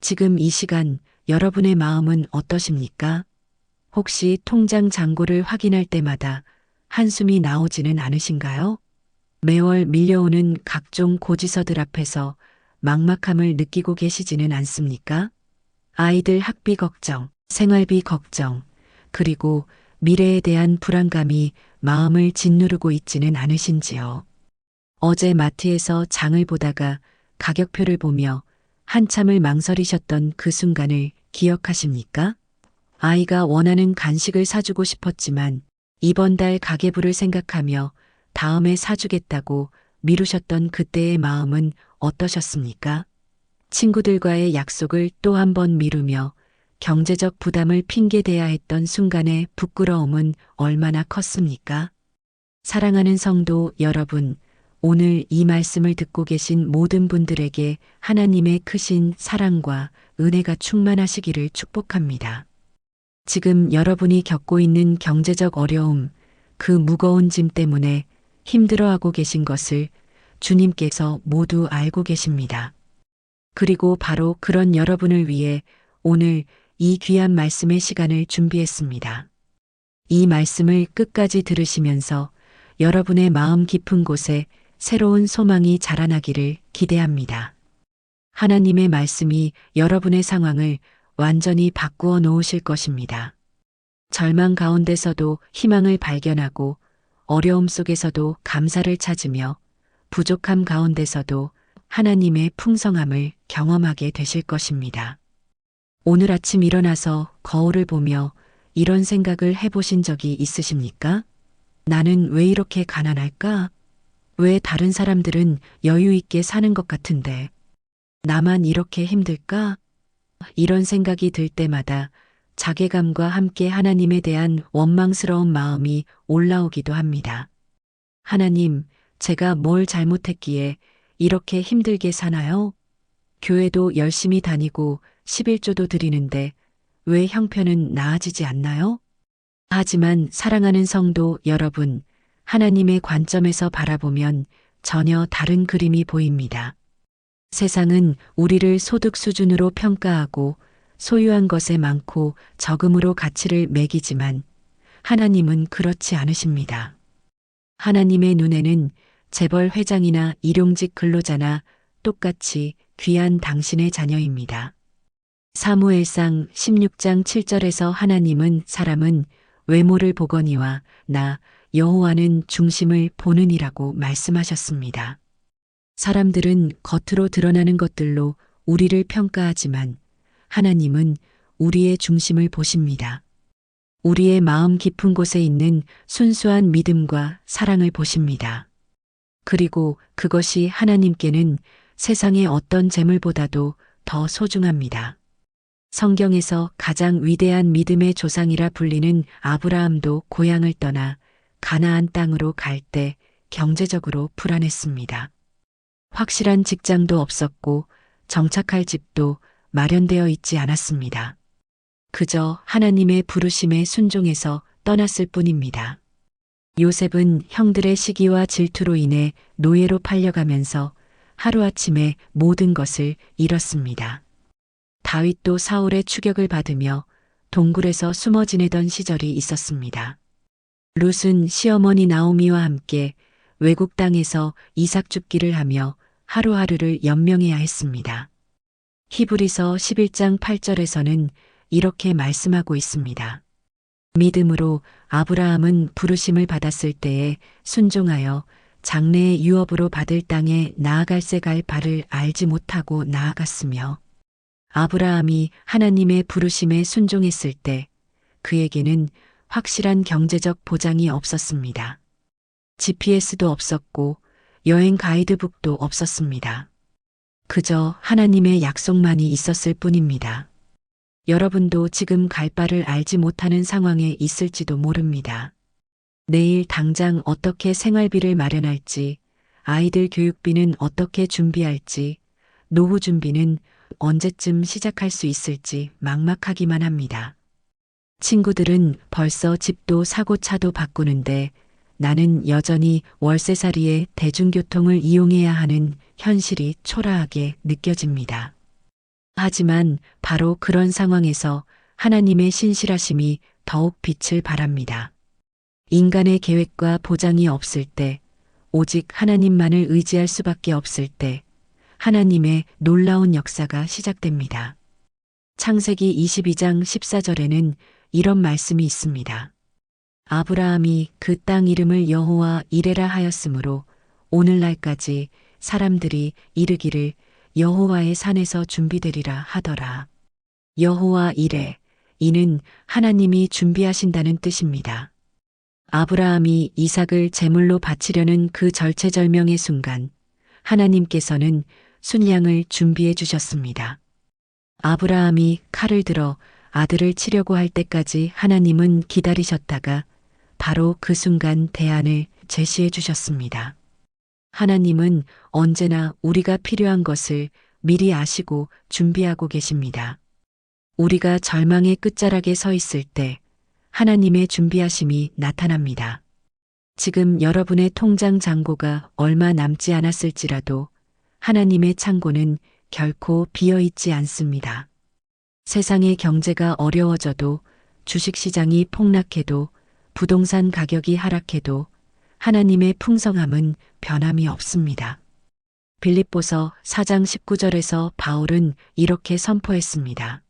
지금 이 시간 여러분의 마음은 어떠십니까? 혹시 통장 잔고를 확인할 때마다 한숨이 나오지는 않으신가요? 매월 밀려오는 각종 고지서들 앞에서 막막함을 느끼고 계시지는 않습니까? 아이들 학비 걱정, 생활비 걱정, 그리고 미래에 대한 불안감이 마음을 짓누르고 있지는 않으신지요? 어제 마트에서 장을 보다가 가격표를 보며 한참을 망설이셨던 그 순간을 기억하십니까? 아이가 원하는 간식을 사주고 싶었지만 이번 달 가계부를 생각하며 다음에 사주겠다고 미루셨던 그때의 마음은 어떠셨습니까? 친구들과의 약속을 또 한 번 미루며 경제적 부담을 핑계대야 했던 순간의 부끄러움은 얼마나 컸습니까? 사랑하는 성도 여러분, 오늘 이 말씀을 듣고 계신 모든 분들에게 하나님의 크신 사랑과 은혜가 충만하시기를 축복합니다. 지금 여러분이 겪고 있는 경제적 어려움, 그 무거운 짐 때문에 힘들어하고 계신 것을 주님께서 모두 알고 계십니다. 그리고 바로 그런 여러분을 위해 오늘 이 귀한 말씀의 시간을 준비했습니다. 이 말씀을 끝까지 들으시면서 여러분의 마음 깊은 곳에 새로운 소망이 자라나기를 기대합니다. 하나님의 말씀이 여러분의 상황을 완전히 바꾸어 놓으실 것입니다. 절망 가운데서도 희망을 발견하고 어려움 속에서도 감사를 찾으며 부족함 가운데서도 하나님의 풍성함을 경험하게 되실 것입니다. 오늘 아침 일어나서 거울을 보며 이런 생각을 해보신 적이 있으십니까? 나는 왜 이렇게 가난할까? 왜 다른 사람들은 여유 있게 사는 것 같은데 나만 이렇게 힘들까? 이런 생각이 들 때마다 자괴감과 함께 하나님에 대한 원망스러운 마음이 올라오기도 합니다. 하나님, 제가 뭘 잘못했기에 이렇게 힘들게 사나요? 교회도 열심히 다니고 11조도 드리는데 왜 형편은 나아지지 않나요? 하지만 사랑하는 성도 여러분, 하나님의 관점에서 바라보면 전혀 다른 그림이 보입니다. 세상은 우리를 소득 수준으로 평가하고 소유한 것에 많고 적음으로 가치를 매기지만 하나님은 그렇지 않으십니다. 하나님의 눈에는 재벌 회장이나 일용직 근로자나 똑같이 귀한 당신의 자녀입니다. 사무엘상 16장 7절에서 하나님은 사람은 외모를 보거니와 나 여호와는 중심을 보느니라고 말씀하셨습니다. 사람들은 겉으로 드러나는 것들로 우리를 평가하지만 하나님은 우리의 중심을 보십니다. 우리의 마음 깊은 곳에 있는 순수한 믿음과 사랑을 보십니다. 그리고 그것이 하나님께는 세상의 어떤 재물보다도 더 소중합니다. 성경에서 가장 위대한 믿음의 조상이라 불리는 아브라함도 고향을 떠나 가나안 땅으로 갈 때 경제적으로 불안했습니다. 확실한 직장도 없었고 정착할 집도 마련되어 있지 않았습니다. 그저 하나님의 부르심에 순종해서 떠났을 뿐입니다. 요셉은 형들의 시기와 질투로 인해 노예로 팔려가면서 하루아침에 모든 것을 잃었습니다. 다윗도 사울의 추격을 받으며 동굴에서 숨어 지내던 시절이 있었습니다. 룻은 시어머니 나오미와 함께 외국 땅에서 이삭 줍기를 하며 하루하루를 연명해야 했습니다. 히브리서 11장 8절에서는 이렇게 말씀하고 있습니다. 믿음으로 아브라함은 부르심을 받았을 때에 순종하여 장래의 유업으로 받을 땅에 나아갈새 갈 바를 알지 못하고 나아갔으며 아브라함이 하나님의 부르심에 순종했을 때 그에게는 확실한 경제적 보장이 없었습니다. GPS도 없었고 여행 가이드북도 없었습니다. 그저 하나님의 약속만이 있었을 뿐입니다. 여러분도 지금 갈 바를 알지 못하는 상황에 있을지도 모릅니다. 내일 당장 어떻게 생활비를 마련할지, 아이들 교육비는 어떻게 준비할지, 노후 준비는 언제쯤 시작할 수 있을지 막막하기만 합니다. 친구들은 벌써 집도 사고 차도 바꾸는데 나는 여전히 월세살이에 대중교통을 이용해야 하는 현실이 초라하게 느껴집니다. 하지만 바로 그런 상황에서 하나님의 신실하심이 더욱 빛을 발합니다. 인간의 계획과 보장이 없을 때, 오직 하나님만을 의지할 수밖에 없을 때, 하나님의 놀라운 역사가 시작됩니다. 창세기 22장 14절에는 이런 말씀이 있습니다. 아브라함이 그 땅 이름을 여호와 이레라 하였으므로 오늘날까지 사람들이 이르기를 여호와의 산에서 준비되리라 하더라. 여호와 이레, 이는 하나님이 준비하신다는 뜻입니다. 아브라함이 이삭을 제물로 바치려는 그 절체절명의 순간, 하나님께서는 순양을 준비해 주셨습니다. 아브라함이 칼을 들어 아들을 치려고 할 때까지 하나님은 기다리셨다가 바로 그 순간 대안을 제시해 주셨습니다. 하나님은 언제나 우리가 필요한 것을 미리 아시고 준비하고 계십니다. 우리가 절망의 끝자락에 서 있을 때 하나님의 준비하심이 나타납니다. 지금 여러분의 통장 잔고가 얼마 남지 않았을지라도 하나님의 창고는 결코 비어 있지 않습니다. 세상의 경제가 어려워져도, 주식시장이 폭락해도, 부동산 가격이 하락해도 하나님의 풍성함은 변함이 없습니다. 빌립보서 4장 19절에서 바울은 이렇게 선포했습니다.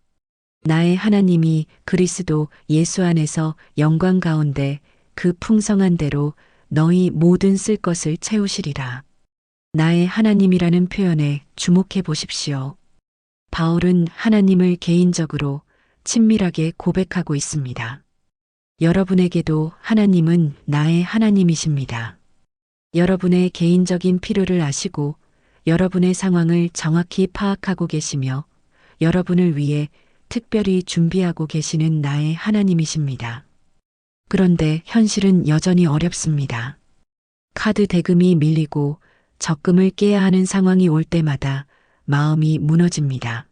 나의 하나님이 그리스도 예수 안에서 영광 가운데 그 풍성한 대로 너희 모든 쓸 것을 채우시리라. 나의 하나님이라는 표현에 주목해 보십시오. 바울은 하나님을 개인적으로 친밀하게 고백하고 있습니다. 여러분에게도 하나님은 나의 하나님이십니다. 여러분의 개인적인 필요를 아시고 여러분의 상황을 정확히 파악하고 계시며 여러분을 위해 특별히 준비하고 계시는 나의 하나님이십니다. 그런데 현실은 여전히 어렵습니다. 카드 대금이 밀리고 적금을 깨야 하는 상황이 올 때마다 마음이 무너집니다.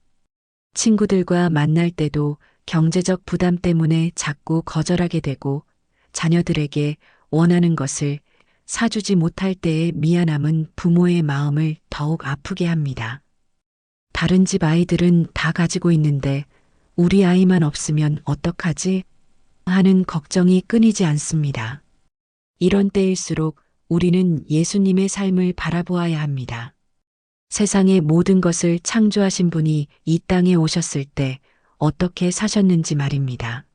친구들과 만날 때도 경제적 부담 때문에 자꾸 거절하게 되고 자녀들에게 원하는 것을 사주지 못할 때의 미안함은 부모의 마음을 더욱 아프게 합니다. 다른 집 아이들은 다 가지고 있는데 우리 아이만 없으면 어떡하지? 하는 걱정이 끊이지 않습니다. 이런 때일수록 우리는 예수님의 삶을 바라보아야 합니다. 세상의 모든 것을 창조하신 분이 이 땅에 오셨을 때 어떻게 사셨는지 말입니다.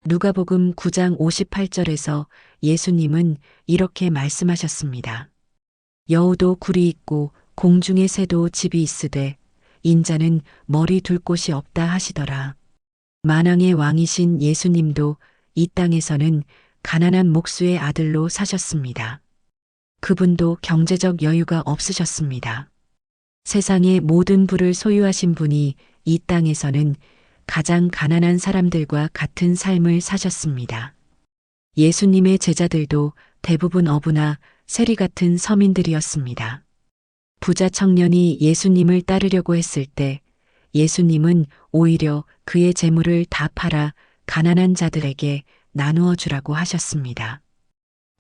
누가복음 9장 58절에서 예수님은 이렇게 말씀하셨습니다. 여우도 굴이 있고 공중의 새도 집이 있으되 인자는 머리 둘 곳이 없다 하시더라. 만왕의 왕이신 예수님도 이 땅에서는 가난한 목수의 아들로 사셨습니다. 그분도 경제적 여유가 없으셨습니다. 세상의 모든 부를 소유하신 분이 이 땅에서는 가장 가난한 사람들과 같은 삶을 사셨습니다. 예수님의 제자들도 대부분 어부나 세리 같은 서민들이었습니다. 부자 청년이 예수님을 따르려고 했을 때 예수님은 오히려 그의 재물을 다 팔아 가난한 자들에게 나누어 주라고 하셨습니다.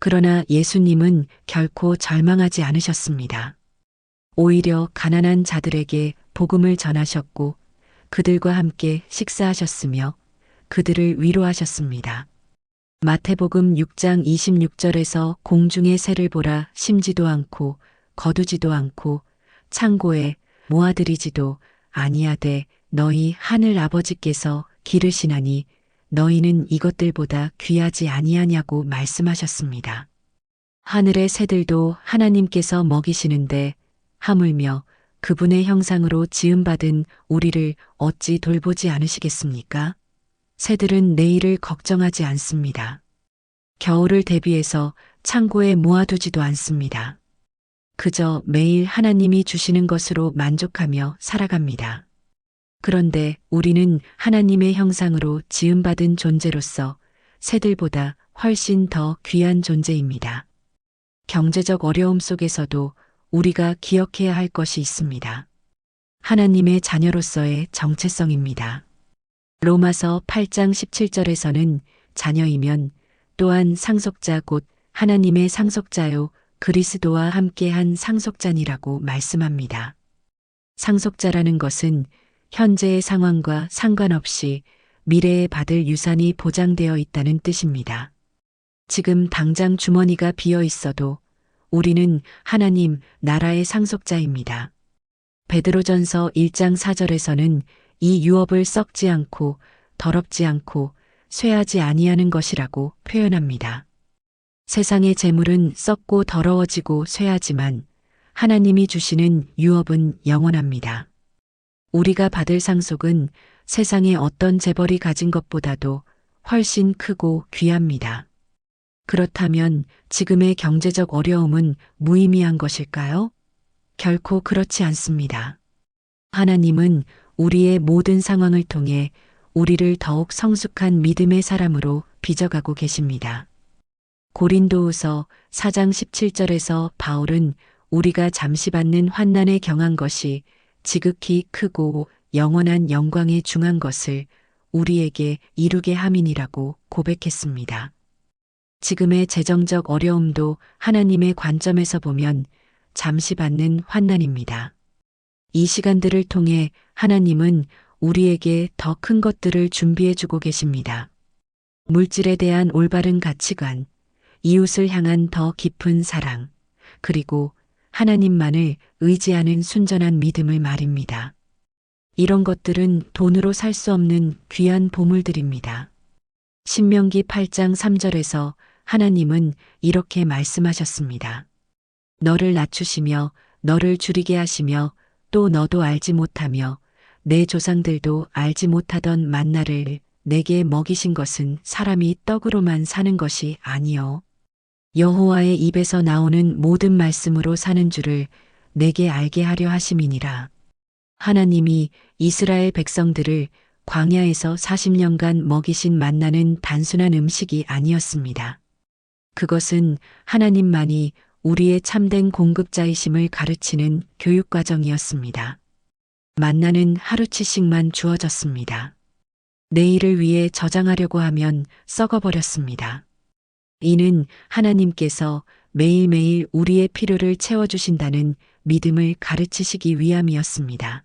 그러나 예수님은 결코 절망하지 않으셨습니다. 오히려 가난한 자들에게 복음을 전하셨고 그들과 함께 식사하셨으며 그들을 위로하셨습니다. 마태복음 6장 26절에서 공중의 새를 보라 심지도 않고 거두지도 않고 창고에 모아들이지도 아니하되 너희 하늘 아버지께서 기르시나니 너희는 이것들보다 귀하지 아니하냐고 말씀하셨습니다. 하늘의 새들도 하나님께서 먹이시는데 하물며 그분의 형상으로 지음받은 우리를 어찌 돌보지 않으시겠습니까? 새들은 내일을 걱정하지 않습니다. 겨울을 대비해서 창고에 모아두지도 않습니다. 그저 매일 하나님이 주시는 것으로 만족하며 살아갑니다. 그런데 우리는 하나님의 형상으로 지음받은 존재로서 새들보다 훨씬 더 귀한 존재입니다. 경제적 어려움 속에서도 우리가 기억해야 할 것이 있습니다. 하나님의 자녀로서의 정체성입니다. 로마서 8장 17절에서는 자녀이면 또한 상속자 곧 하나님의 상속자요 그리스도와 함께한 상속자니라고 말씀합니다. 상속자라는 것은 현재의 상황과 상관없이 미래에 받을 유산이 보장되어 있다는 뜻입니다. 지금 당장 주머니가 비어 있어도 우리는 하나님 나라의 상속자입니다. 베드로전서 1장 4절에서는 이 유업을 썩지 않고 더럽지 않고 쇠하지 아니하는 것이라고 표현합니다. 세상의 재물은 썩고 더러워지고 쇠하지만 하나님이 주시는 유업은 영원합니다. 우리가 받을 상속은 세상의 어떤 재벌이 가진 것보다도 훨씬 크고 귀합니다. 그렇다면 지금의 경제적 어려움은 무의미한 것일까요? 결코 그렇지 않습니다. 하나님은 우리의 모든 상황을 통해 우리를 더욱 성숙한 믿음의 사람으로 빚어가고 계십니다. 고린도후서 4장 17절에서 바울은 우리가 잠시 받는 환난에 경한 것이 지극히 크고 영원한 영광에 중한 것을 우리에게 이루게 함이니라고 고백했습니다. 지금의 재정적 어려움도 하나님의 관점에서 보면 잠시 받는 환난입니다. 이 시간들을 통해 하나님은 우리에게 더 큰 것들을 준비해 주고 계십니다. 물질에 대한 올바른 가치관, 이웃을 향한 더 깊은 사랑, 그리고 하나님만을 의지하는 순전한 믿음을 말입니다. 이런 것들은 돈으로 살 수 없는 귀한 보물들입니다. 신명기 8장 3절에서 하나님은 이렇게 말씀하셨습니다. 너를 낮추시며 너를 줄이게 하시며 또 너도 알지 못하며 내 조상들도 알지 못하던 만나를 내게 먹이신 것은 사람이 떡으로만 사는 것이 아니요 여호와의 입에서 나오는 모든 말씀으로 사는 줄을 내게 알게 하려 하심이니라. 하나님이 이스라엘 백성들을 광야에서 40년간 먹이신 만나는 단순한 음식이 아니었습니다. 그것은 하나님만이 우리의 참된 공급자이심을 가르치는 교육과정이었습니다. 만나는 하루치씩만 주어졌습니다. 내일을 위해 저장하려고 하면 썩어버렸습니다. 이는 하나님께서 매일매일 우리의 필요를 채워주신다는 믿음을 가르치시기 위함이었습니다.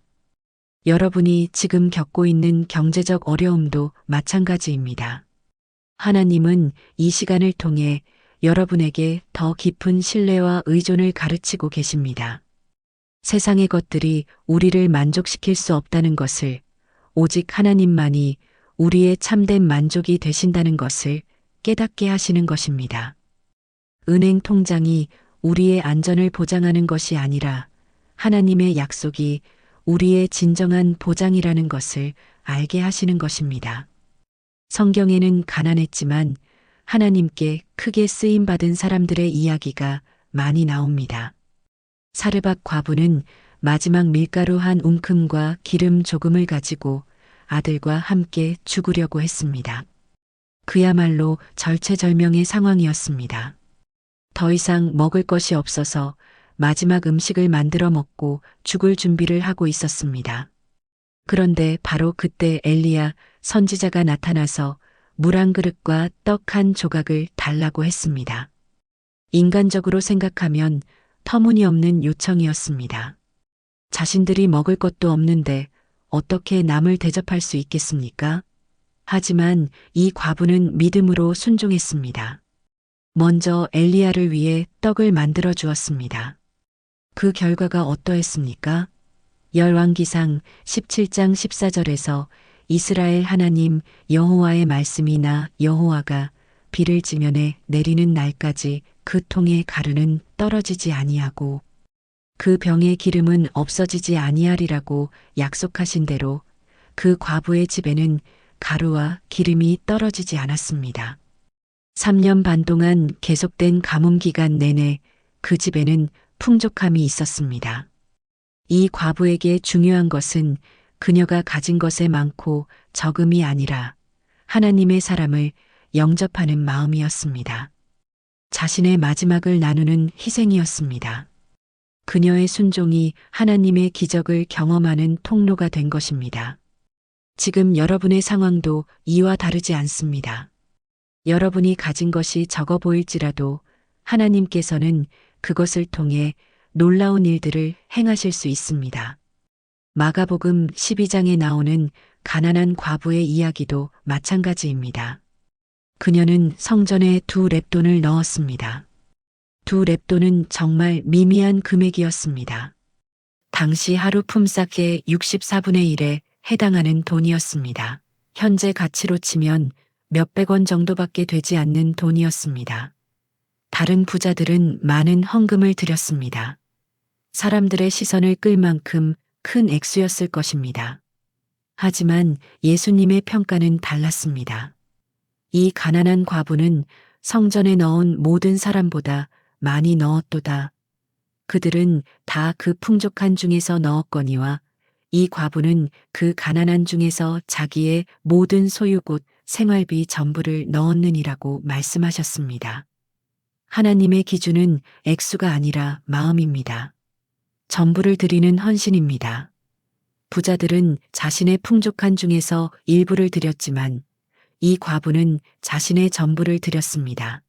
여러분이 지금 겪고 있는 경제적 어려움도 마찬가지입니다. 하나님은 이 시간을 통해 여러분에게 더 깊은 신뢰와 의존을 가르치고 계십니다. 세상의 것들이 우리를 만족시킬 수 없다는 것을, 오직 하나님만이 우리의 참된 만족이 되신다는 것을 깨닫게 하시는 것입니다. 은행 통장이 우리의 안전을 보장하는 것이 아니라 하나님의 약속이 우리의 진정한 보장이라는 것을 알게 하시는 것입니다. 성경에는 가난했지만 하나님께 크게 쓰임받은 사람들의 이야기가 많이 나옵니다. 사르밧 과부는 마지막 밀가루 한 움큼과 기름 조금을 가지고 아들과 함께 죽으려고 했습니다. 그야말로 절체절명의 상황이었습니다. 더 이상 먹을 것이 없어서 마지막 음식을 만들어 먹고 죽을 준비를 하고 있었습니다. 그런데 바로 그때 엘리야 선지자가 나타나서 물 한 그릇과 떡 한 조각을 달라고 했습니다. 인간적으로 생각하면 터무니없는 요청이었습니다. 자신들이 먹을 것도 없는데 어떻게 남을 대접할 수 있겠습니까? 하지만 이 과부는 믿음으로 순종했습니다. 먼저 엘리야를 위해 떡을 만들어 주었습니다. 그 결과가 어떠했습니까? 열왕기상 17장 14절에서 이스라엘 하나님 여호와의 말씀이나 여호와가 비를 지면에 내리는 날까지 그 통의 가루는 떨어지지 아니하고 그 병의 기름은 없어지지 아니하리라고 약속하신 대로 그 과부의 집에는 가루와 기름이 떨어지지 않았습니다. 3년 반 동안 계속된 가뭄 기간 내내 그 집에는 풍족함이 있었습니다. 이 과부에게 중요한 것은 그녀가 가진 것에 많고 적음이 아니라 하나님의 사람을 영접하는 마음이었습니다. 자신의 마지막을 나누는 희생이었습니다. 그녀의 순종이 하나님의 기적을 경험하는 통로가 된 것입니다. 지금 여러분의 상황도 이와 다르지 않습니다. 여러분이 가진 것이 적어 보일지라도 하나님께서는 그것을 통해 놀라운 일들을 행하실 수 있습니다. 마가복음 12장에 나오는 가난한 과부의 이야기도 마찬가지입니다. 그녀는 성전에 2렙돈을 넣었습니다. 2렙돈은 정말 미미한 금액이었습니다. 당시 하루 품삯의 64분의 1에 해당하는 돈이었습니다. 현재 가치로 치면 몇백 원 정도밖에 되지 않는 돈이었습니다. 다른 부자들은 많은 헌금을 드렸습니다. 사람들의 시선을 끌 만큼 큰 액수였을 것입니다. 하지만 예수님의 평가는 달랐습니다. 이 가난한 과부는 성전에 넣은 모든 사람보다 많이 넣었도다. 그들은 다 그 풍족한 중에서 넣었거니와 이 과부는 그 가난한 중에서 자기의 모든 소유 곧 생활비 전부를 넣었느니라고 말씀하셨습니다. 하나님의 기준은 액수가 아니라 마음입니다. 전부를 드리는 헌신입니다. 부자들은 자신의 풍족한 중에서 일부를 드렸지만 이 과부는 자신의 전부를 드렸습니다.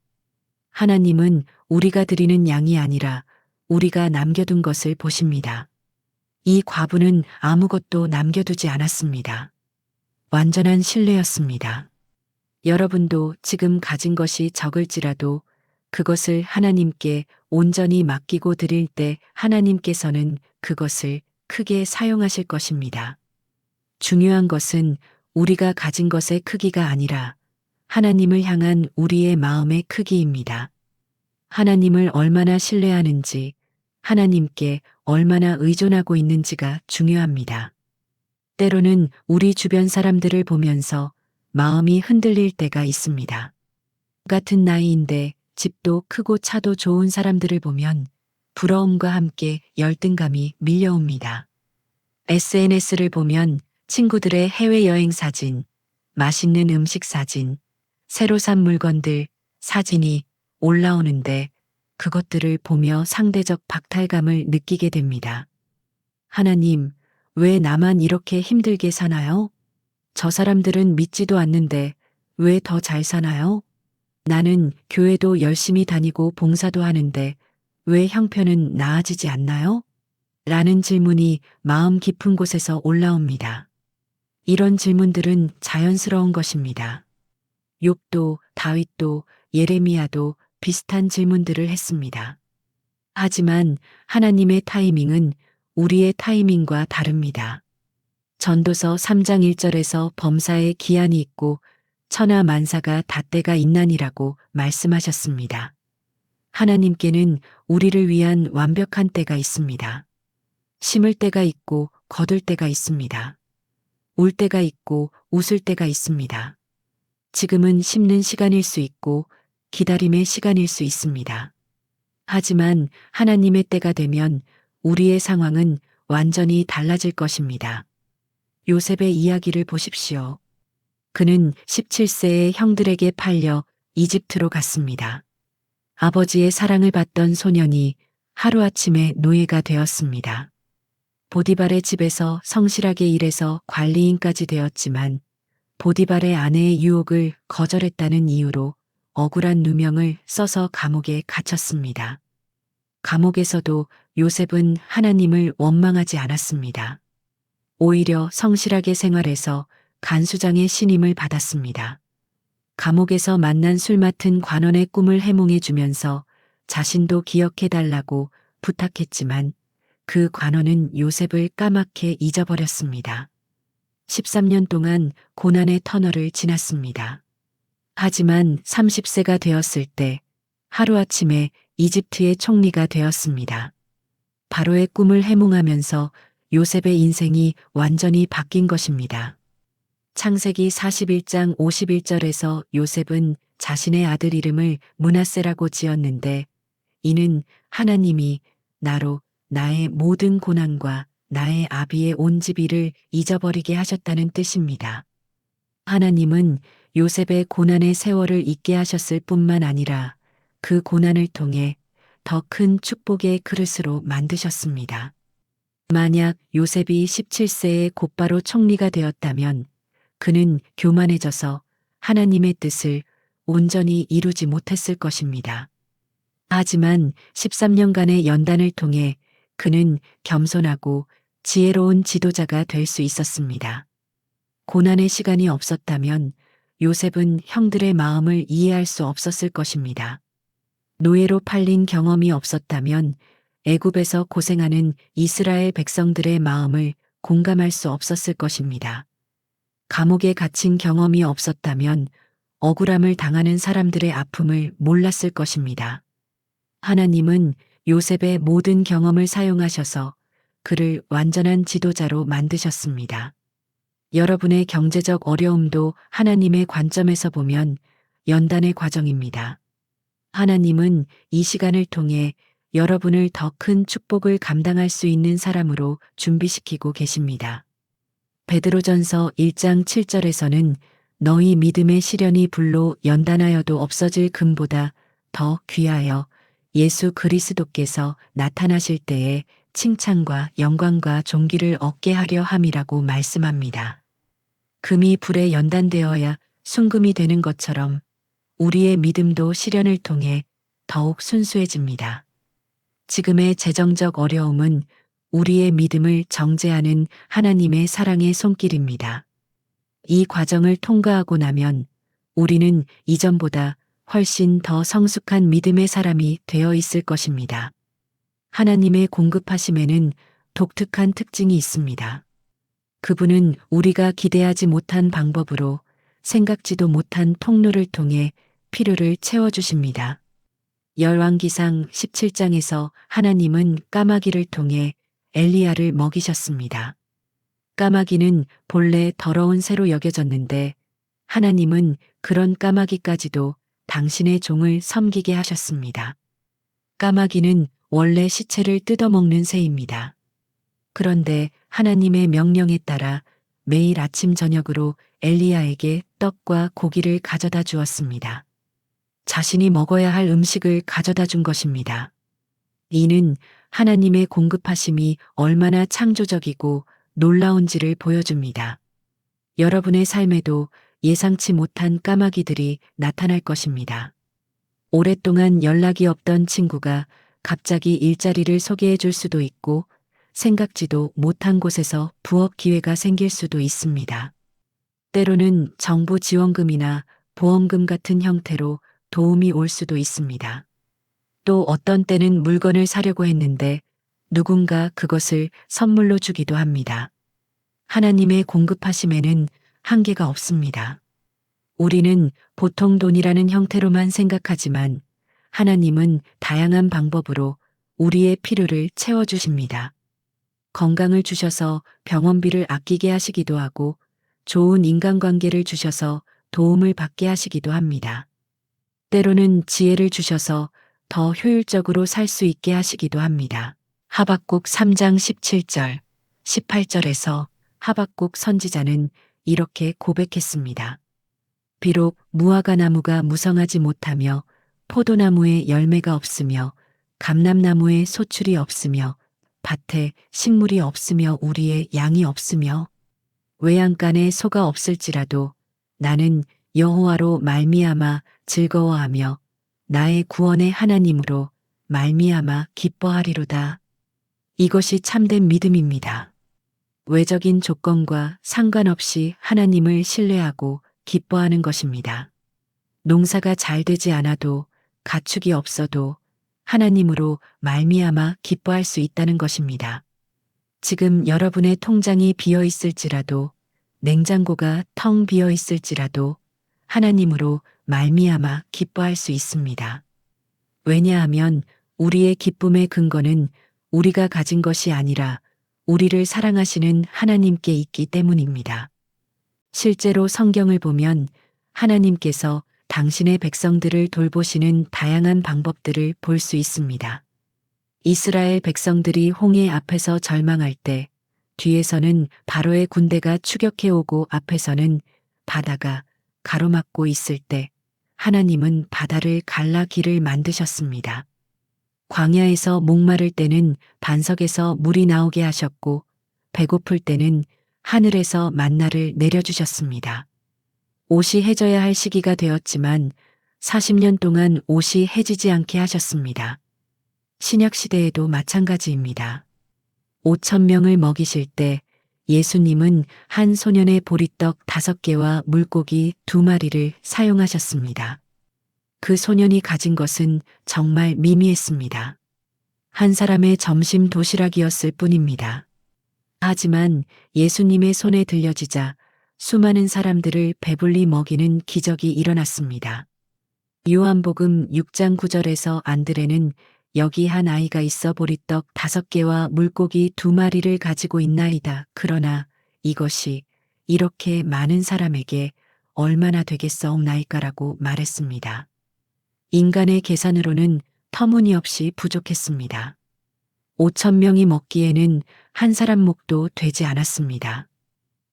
하나님은 우리가 드리는 양이 아니라 우리가 남겨둔 것을 보십니다. 이 과부는 아무것도 남겨두지 않았습니다. 완전한 신뢰였습니다. 여러분도 지금 가진 것이 적을지라도 그것을 하나님께 온전히 맡기고 드릴 때 하나님께서는 그것을 크게 사용하실 것입니다. 중요한 것은 우리가 가진 것의 크기가 아니라 하나님을 향한 우리의 마음의 크기입니다. 하나님을 얼마나 신뢰하는지, 하나님께 얼마나 의존하고 있는지가 중요합니다. 때로는 우리 주변 사람들을 보면서 마음이 흔들릴 때가 있습니다. 같은 나이인데 집도 크고 차도 좋은 사람들을 보면 부러움과 함께 열등감이 밀려옵니다. SNS를 보면 친구들의 해외여행 사진, 맛있는 음식 사진, 새로 산 물건들, 사진이 올라오는데 그것들을 보며 상대적 박탈감을 느끼게 됩니다. 하나님, 왜 나만 이렇게 힘들게 사나요? 저 사람들은 믿지도 않는데 왜 더 잘 사나요? 나는 교회도 열심히 다니고 봉사도 하는데 왜 형편은 나아지지 않나요? 라는 질문이 마음 깊은 곳에서 올라옵니다. 이런 질문들은 자연스러운 것입니다. 욥도 다윗도 예레미야도 비슷한 질문들을 했습니다. 하지만 하나님의 타이밍은 우리의 타이밍과 다릅니다. 전도서 3장 1절에서 범사에 기한이 있고 천하 만사가 닷때가 있나니라고 말씀하셨습니다. 하나님께는 우리를 위한 완벽한 때가 있습니다. 심을 때가 있고 거둘 때가 있습니다. 울 때가 있고 웃을 때가 있습니다. 지금은 심는 시간일 수 있고 기다림의 시간일 수 있습니다. 하지만 하나님의 때가 되면 우리의 상황은 완전히 달라질 것입니다. 요셉의 이야기를 보십시오. 그는 17세의 형들에게 팔려 이집트로 갔습니다. 아버지의 사랑을 받던 소년이 하루아침에 노예가 되었습니다. 보디발의 집에서 성실하게 일해서 관리인까지 되었지만 보디발의 아내의 유혹을 거절했다는 이유로 억울한 누명을 써서 감옥에 갇혔습니다. 감옥에서도 요셉은 하나님을 원망하지 않았습니다. 오히려 성실하게 생활해서 간수장의 신임을 받았습니다. 감옥에서 만난 술 맡은 관원의 꿈을 해몽해 주면서 자신도 기억해달라고 부탁했지만 그 관원은 요셉을 까맣게 잊어버렸습니다. 13년 동안 고난의 터널을 지났습니다. 하지만 30세가 되었을 때 하루아침에 이집트의 총리가 되었습니다. 바로의 꿈을 해몽하면서 요셉의 인생이 완전히 바뀐 것입니다. 창세기 41장 51절에서 요셉은 자신의 아들 이름을 므낫세라고 지었는데 이는 하나님이 나로 나의 모든 고난과 나의 아비의 온 집이를 잊어버리게 하셨다는 뜻입니다. 하나님은 요셉의 고난의 세월을 잊게 하셨을 뿐만 아니라 그 고난을 통해 더 큰 축복의 그릇으로 만드셨습니다. 만약 요셉이 17세에 곧바로 총리가 되었다면 그는 교만해져서 하나님의 뜻을 온전히 이루지 못했을 것입니다. 하지만 13년간의 연단을 통해 그는 겸손하고 지혜로운 지도자가 될 수 있었습니다. 고난의 시간이 없었다면 요셉은 형들의 마음을 이해할 수 없었을 것입니다. 노예로 팔린 경험이 없었다면 애굽에서 고생하는 이스라엘 백성들의 마음을 공감할 수 없었을 것입니다. 감옥에 갇힌 경험이 없었다면 억울함을 당하는 사람들의 아픔을 몰랐을 것입니다. 하나님은 요셉의 모든 경험을 사용하셔서 그를 완전한 지도자로 만드셨습니다. 여러분의 경제적 어려움도 하나님의 관점에서 보면 연단의 과정입니다. 하나님은 이 시간을 통해 여러분을 더 큰 축복을 감당할 수 있는 사람으로 준비시키고 계십니다. 베드로전서 1장 7절에서는 너희 믿음의 시련이 불로 연단하여도 없어질 금보다 더 귀하여 예수 그리스도께서 나타나실 때에 칭찬과 영광과 존귀를 얻게 하려 함이라고 말씀합니다. 금이 불에 연단되어야 순금이 되는 것처럼 우리의 믿음도 시련을 통해 더욱 순수해집니다. 지금의 재정적 어려움은 우리의 믿음을 정죄하는 하나님의 사랑의 손길입니다. 이 과정을 통과하고 나면 우리는 이전보다 훨씬 더 성숙한 믿음의 사람이 되어 있을 것입니다. 하나님의 공급하심에는 독특한 특징이 있습니다. 그분은 우리가 기대하지 못한 방법으로 생각지도 못한 통로를 통해 필요를 채워주십니다. 열왕기상 17장에서 하나님은 까마귀를 통해 엘리야를 먹이셨습니다. 까마귀는 본래 더러운 새로 여겨졌는데 하나님은 그런 까마귀까지도 당신의 종을 섬기게 하셨습니다. 까마귀는 원래 시체를 뜯어먹는 새입니다. 그런데 하나님의 명령에 따라 매일 아침 저녁으로 엘리야에게 떡과 고기를 가져다 주었습니다. 자신이 먹어야 할 음식을 가져다 준 것입니다. 이는 하나님의 공급하심이 얼마나 창조적이고 놀라운지를 보여줍니다. 여러분의 삶에도 예상치 못한 까마귀들이 나타날 것입니다. 오랫동안 연락이 없던 친구가 갑자기 일자리를 소개해 줄 수도 있고 생각지도 못한 곳에서 부업 기회가 생길 수도 있습니다. 때로는 정부 지원금이나 보험금 같은 형태로 도움이 올 수도 있습니다. 또 어떤 때는 물건을 사려고 했는데 누군가 그것을 선물로 주기도 합니다. 하나님의 공급하심에는 한계가 없습니다. 우리는 보통 돈이라는 형태로만 생각하지만 하나님은 다양한 방법으로 우리의 필요를 채워주십니다. 건강을 주셔서 병원비를 아끼게 하시기도 하고 좋은 인간관계를 주셔서 도움을 받게 하시기도 합니다. 때로는 지혜를 주셔서 더 효율적으로 살 수 있게 하시기도 합니다. 하박국 3장 17절, 18절에서 하박국 선지자는 이렇게 고백했습니다. 비록 무화과 나무가 무성하지 못하며 포도나무에 열매가 없으며 감람나무에 소출이 없으며 밭에 식물이 없으며 우리의 양이 없으며 외양간에 소가 없을지라도 나는 여호와로 말미암아 즐거워하며 나의 구원의 하나님으로 말미암아 기뻐하리로다. 이것이 참된 믿음입니다. 외적인 조건과 상관없이 하나님을 신뢰하고 기뻐하는 것입니다. 농사가 잘 되지 않아도 가축이 없어도 하나님으로 말미암아 기뻐할 수 있다는 것입니다. 지금 여러분의 통장이 비어 있을지라도 냉장고가 텅 비어 있을지라도 하나님으로 말미암아 기뻐할 수 있습니다. 왜냐하면 우리의 기쁨의 근거는 우리가 가진 것이 아니라 우리를 사랑하시는 하나님께 있기 때문입니다. 실제로 성경을 보면 하나님께서 당신의 백성들을 돌보시는 다양한 방법들을 볼 수 있습니다. 이스라엘 백성들이 홍해 앞에서 절망할 때 뒤에서는 바로의 군대가 추격해 오고 앞에서는 바다가 가로막고 있을 때 하나님은 바다를 갈라 길을 만드셨습니다. 광야에서 목마를 때는 반석에서 물이 나오게 하셨고 배고플 때는 하늘에서 만나를 내려주셨습니다. 옷이 해져야 할 시기가 되었지만 40년 동안 옷이 해지지 않게 하셨습니다. 신약 시대에도 마찬가지입니다. 5천 명을 먹이실 때 예수님은 한 소년의 보리떡 5개와 물고기 2마리를 사용하셨습니다. 그 소년이 가진 것은 정말 미미했습니다. 한 사람의 점심 도시락이었을 뿐입니다. 하지만 예수님의 손에 들려지자 수많은 사람들을 배불리 먹이는 기적이 일어났습니다. 요한복음 6장 9절에서 안드레는 여기 한 아이가 있어 보리떡 5개와 물고기 2마리를 가지고 있나이다. 그러나 이것이 이렇게 많은 사람에게 얼마나 되겠사옵나이까라고 말했습니다. 인간의 계산으로는 터무니없이 부족했습니다. 5천 명이 먹기에는 한 사람 목도 되지 않았습니다.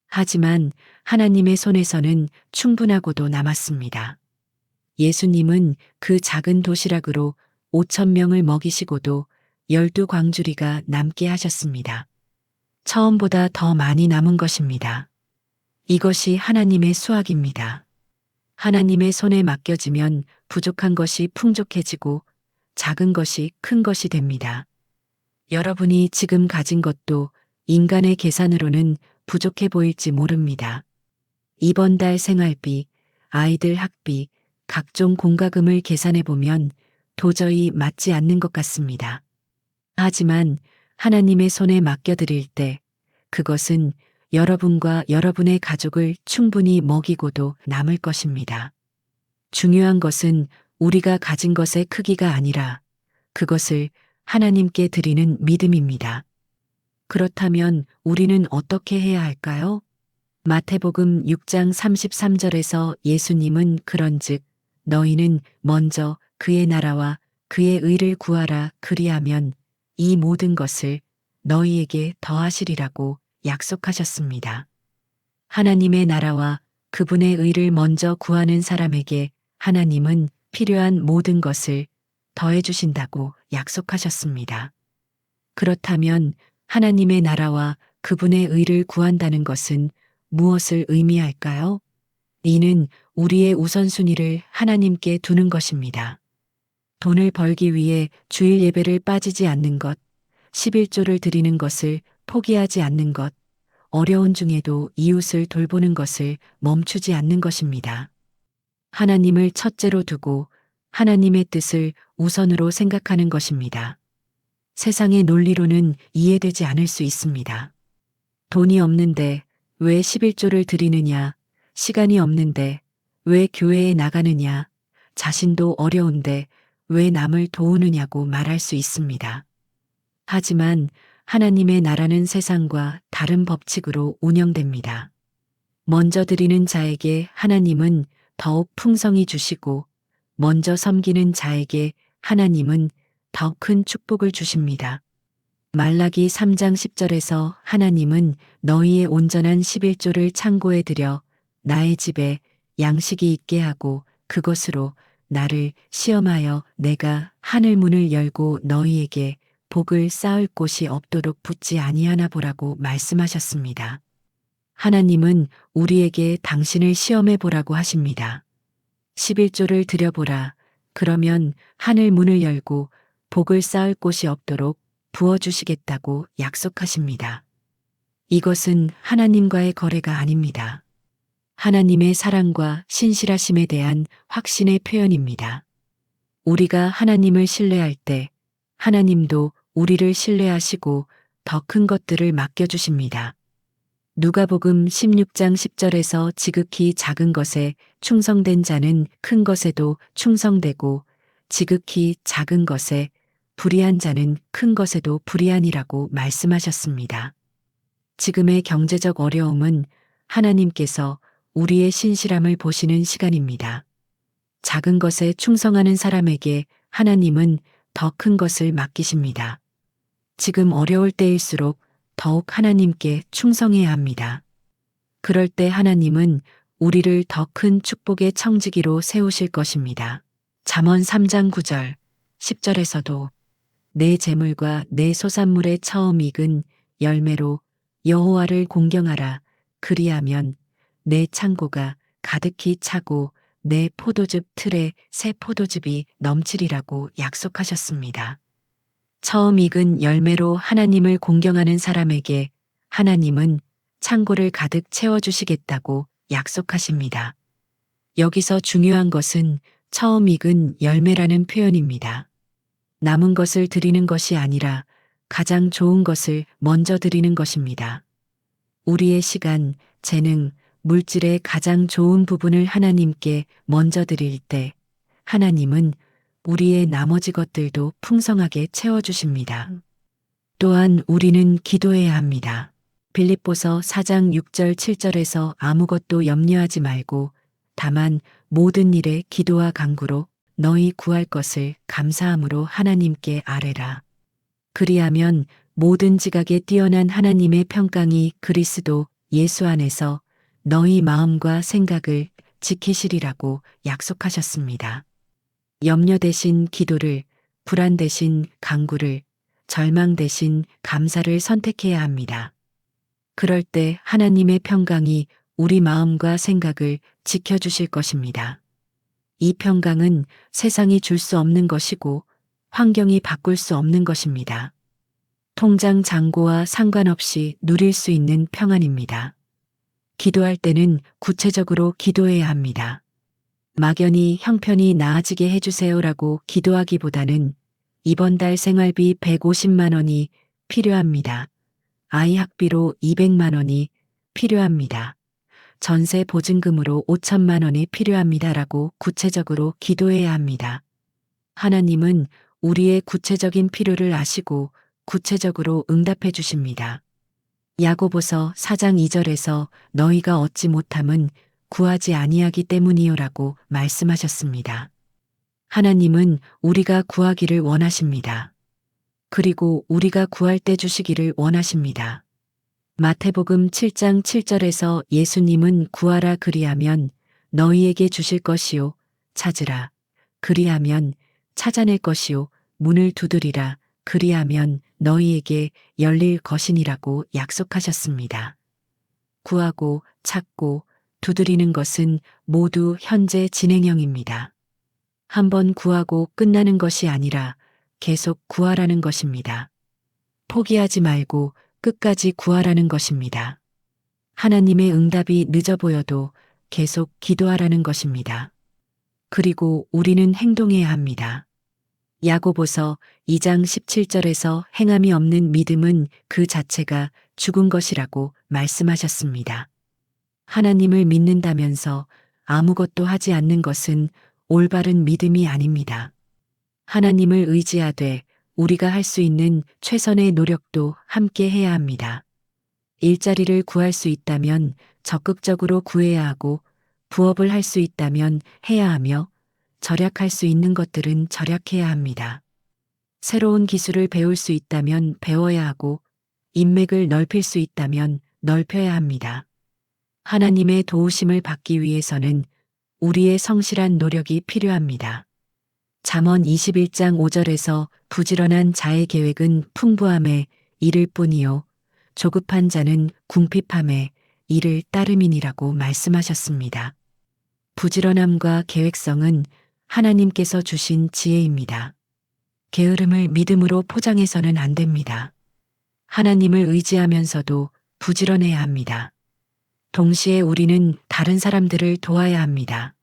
하지만 하나님의 손에서는 충분하고도 남았습니다. 예수님은 그 작은 도시락으로 5천 명을 먹이시고도 12광주리가 남게 하셨습니다. 처음보다 더 많이 남은 것입니다. 이것이 하나님의 수확입니다. 하나님의 손에 맡겨지면 부족한 것이 풍족해지고 작은 것이 큰 것이 됩니다. 여러분이 지금 가진 것도 인간의 계산으로는 부족해 보일지 모릅니다. 이번 달 생활비, 아이들 학비, 각종 공과금을 계산해 보면 도저히 맞지 않는 것 같습니다. 하지만 하나님의 손에 맡겨드릴 때 그것은 여러분과 여러분의 가족을 충분히 먹이고도 남을 것입니다. 중요한 것은 우리가 가진 것의 크기가 아니라 그것을 하나님께 드리는 믿음입니다. 그렇다면 우리는 어떻게 해야 할까요? 마태복음 6장 33절에서 예수님은 그런즉 너희는 먼저 그의 나라와 그의 의를 구하라. 그리하면 이 모든 것을 너희에게 더하시리라고 약속하셨습니다. 하나님의 나라와 그분의 의를 먼저 구하는 사람에게 하나님은 필요한 모든 것을 더해 주신다고 약속하셨습니다. 그렇다면 하나님의 나라와 그분의 의를 구한다는 것은 무엇을 의미할까요? 이는 우리의 우선순위를 하나님께 두는 것입니다. 돈을 벌기 위해 주일 예배를 빠지지 않는 것, 11조를 드리는 것을 포기하지 않는 것, 어려운 중에도 이웃을 돌보는 것을 멈추지 않는 것입니다. 하나님을 첫째로 두고 하나님의 뜻을 우선으로 생각하는 것입니다. 세상의 논리로는 이해되지 않을 수 있습니다. 돈이 없는데 왜 11조를 드리느냐, 시간이 없는데 왜 교회에 나가느냐, 자신도 어려운데 왜 남을 도우느냐고 말할 수 있습니다. 하지만 하나님의 나라는 세상과 다른 법칙으로 운영됩니다. 먼저 드리는 자에게 하나님은 더욱 풍성히 주시고 먼저 섬기는 자에게 하나님은 더 큰 축복을 주십니다. 말라기 3장 10절에서 하나님은 너희의 온전한 11조를 창고에 들여 나의 집에 양식이 있게 하고 그것으로 나를 시험하여 내가 하늘 문을 열고 너희에게 복을 쌓을 곳이 없도록 붙지 아니하나 보라고 말씀하셨습니다. 하나님은 우리에게 당신을 시험해 보라고 하십니다. 11조를 드려보라. 그러면 하늘 문을 열고 복을 쌓을 곳이 없도록 부어주시겠다고 약속하십니다. 이것은 하나님과의 거래가 아닙니다. 하나님의 사랑과 신실하심에 대한 확신의 표현입니다. 우리가 하나님을 신뢰할 때 하나님도 우리를 신뢰하시고 더 큰 것들을 맡겨주십니다. 누가복음 16장 10절에서 지극히 작은 것에 충성된 자는 큰 것에도 충성되고 지극히 작은 것에 불의한 자는 큰 것에도 불의하니라고 말씀하셨습니다. 지금의 경제적 어려움은 하나님께서 우리의 신실함을 보시는 시간입니다. 작은 것에 충성하는 사람에게 하나님은 더 큰 것을 맡기십니다. 지금 어려울 때일수록 더욱 하나님께 충성해야 합니다. 그럴 때 하나님은 우리를 더 큰 축복의 청지기로 세우실 것입니다. 잠언 3장 9절, 10절에서도 내 재물과 내 소산물의 처음 익은 열매로 여호와를 공경하라. 그리하면 내 창고가 가득히 차고 내 포도즙 틀에 새 포도즙이 넘치리라고 약속하셨습니다. 처음 익은 열매로 하나님을 공경하는 사람에게 하나님은 창고를 가득 채워주시겠다고 약속하십니다. 여기서 중요한 것은 처음 익은 열매라는 표현입니다. 남은 것을 드리는 것이 아니라 가장 좋은 것을 먼저 드리는 것입니다. 우리의 시간, 재능, 물질의 가장 좋은 부분을 하나님께 먼저 드릴 때 하나님은 우리의 나머지 것들도 풍성하게 채워주십니다. 또한 우리는 기도해야 합니다. 빌립보서 4장 6절 7절에서 아무것도 염려하지 말고 다만 모든 일에 기도와 간구로 너희 구할 것을 감사함으로 하나님께 아뢰라. 그리하면 모든 지각에 뛰어난 하나님의 평강이 그리스도 예수 안에서 너희 마음과 생각을 지키시리라고 약속하셨습니다. 염려 대신 기도를, 불안 대신 간구를, 절망 대신 감사를 선택해야 합니다. 그럴 때 하나님의 평강이 우리 마음과 생각을 지켜주실 것입니다. 이 평강은 세상이 줄 수 없는 것이고 환경이 바꿀 수 없는 것입니다. 통장 잔고와 상관없이 누릴 수 있는 평안입니다. 기도할 때는 구체적으로 기도해야 합니다. 막연히 형편이 나아지게 해주세요라고 기도하기보다는 이번 달 생활비 150만 원이 필요합니다. 아이 학비로 200만 원이 필요합니다. 전세 보증금으로 5천만 원이 필요합니다라고 구체적으로 기도해야 합니다. 하나님은 우리의 구체적인 필요를 아시고 구체적으로 응답해 주십니다. 야고보서 4장 2절에서 너희가 얻지 못함은 구하지 아니하기 때문이요라고 말씀하셨습니다. 하나님은 우리가 구하기를 원하십니다. 그리고 우리가 구할 때 주시기를 원하십니다. 마태복음 7장 7절에서 예수님은 구하라 그리하면 너희에게 주실 것이요 찾으라 그리하면 찾아낼 것이요 문을 두드리라 그리하면 너희에게 열릴 것이니라고 약속하셨습니다. 구하고 찾고 두드리는 것은 모두 현재 진행형입니다. 한번 구하고 끝나는 것이 아니라 계속 구하라는 것입니다. 포기하지 말고 끝까지 구하라는 것입니다. 하나님의 응답이 늦어 보여도 계속 기도하라는 것입니다. 그리고 우리는 행동해야 합니다. 야고보서 2장 17절에서 행함이 없는 믿음은 그 자체가 죽은 것이라고 말씀하셨습니다. 하나님을 믿는다면서 아무것도 하지 않는 것은 올바른 믿음이 아닙니다. 하나님을 의지하되 우리가 할 수 있는 최선의 노력도 함께 해야 합니다. 일자리를 구할 수 있다면 적극적으로 구해야 하고 부업을 할 수 있다면 해야 하며 절약할 수 있는 것들은 절약해야 합니다. 새로운 기술을 배울 수 있다면 배워야 하고 인맥을 넓힐 수 있다면 넓혀야 합니다. 하나님의 도우심을 받기 위해서는 우리의 성실한 노력이 필요합니다. 잠언 21장 5절에서 부지런한 자의 계획은 풍부함에 이를 뿐이요 조급한 자는 궁핍함에 이를 따름이니라고 말씀하셨습니다. 부지런함과 계획성은 하나님께서 주신 지혜입니다. 게으름을 믿음으로 포장해서는 안 됩니다. 하나님을 의지하면서도 부지런해야 합니다. 동시에 우리는 다른 사람들을 도와야 합니다.